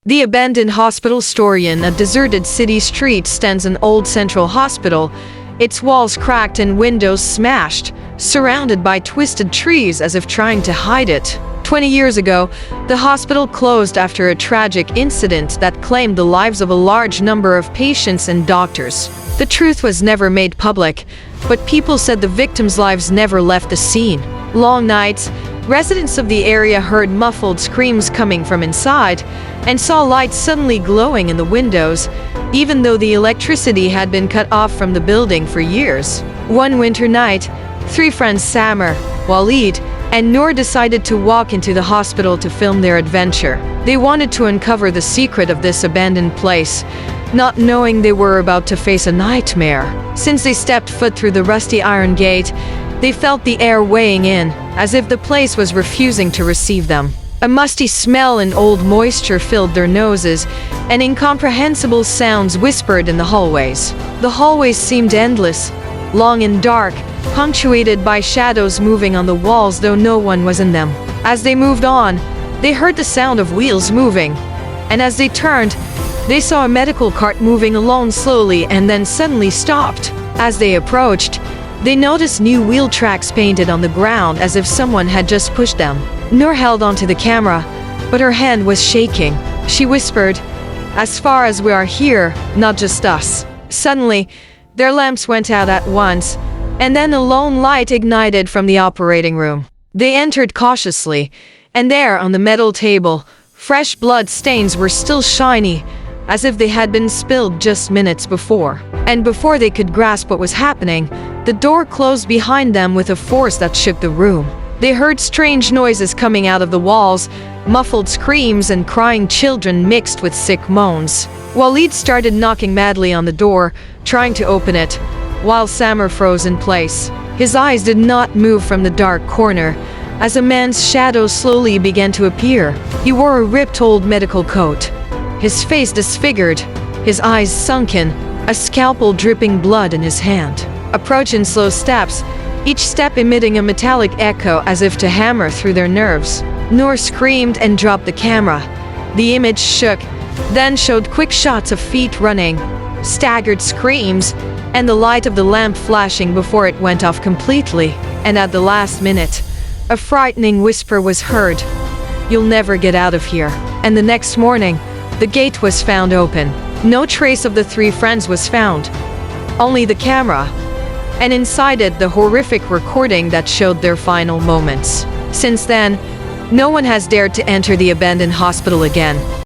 The abandoned hospital story. In a deserted city street stands an old central hospital, its walls cracked and windows smashed, surrounded by twisted trees as if trying to hide it. 20 years ago, the hospital closed after a tragic incident that claimed the lives of a large number of patients and doctors. The truth was never made public, but people said the victims' lives never left the scene. Long nights, residents of the area heard muffled screams coming from inside and saw lights suddenly glowing in the windows, even though the electricity had been cut off from the building for years. One winter night, three friends Samer, Walid, and Noor decided to walk into the hospital to film their adventure. They wanted to uncover the secret of this abandoned place, not knowing they were about to face a nightmare. Since they stepped foot through the rusty iron gate, they felt the air weighing in, as if the place was refusing to receive them. A musty smell and old moisture filled their noses, and incomprehensible sounds whispered in the hallways. The hallways seemed endless, long and dark, punctuated by shadows moving on the walls, though no one was in them. As they moved on, they heard the sound of wheels moving, and as they turned, they saw a medical cart moving along slowly and then suddenly stopped. As they approached, they noticed new wheel tracks painted on the ground as if someone had just pushed them. Noor held onto the camera, but her hand was shaking. She whispered, "As far as we are here, not just us." Suddenly, their lamps went out at once, and then a lone light ignited from the operating room. They entered cautiously, and there on the metal table, fresh blood stains were still shiny, as if they had been spilled just minutes before. And before they could grasp what was happening, the door closed behind them with a force that shook the room. They heard strange noises coming out of the walls, muffled screams and crying children mixed with sick moans. Walid started knocking madly on the door, trying to open it, while Samer froze in place. His eyes did not move from the dark corner, as a man's shadow slowly began to appear. He wore a ripped old medical coat, his face disfigured, his eyes sunken, a scalpel dripping blood in his hand. Approach in slow steps, each step emitting a metallic echo as if to hammer through their nerves. Noor screamed and dropped the camera. The image shook, then showed quick shots of feet running, staggered screams, and the light of the lamp flashing before it went off completely. And at the last minute, a frightening whisper was heard, "You'll never get out of here." And the next morning, the gate was found open. No trace of the three friends was found, only the camera, and inside it the horrific recording that showed their final moments. Since then, no one has dared to enter the abandoned hospital again.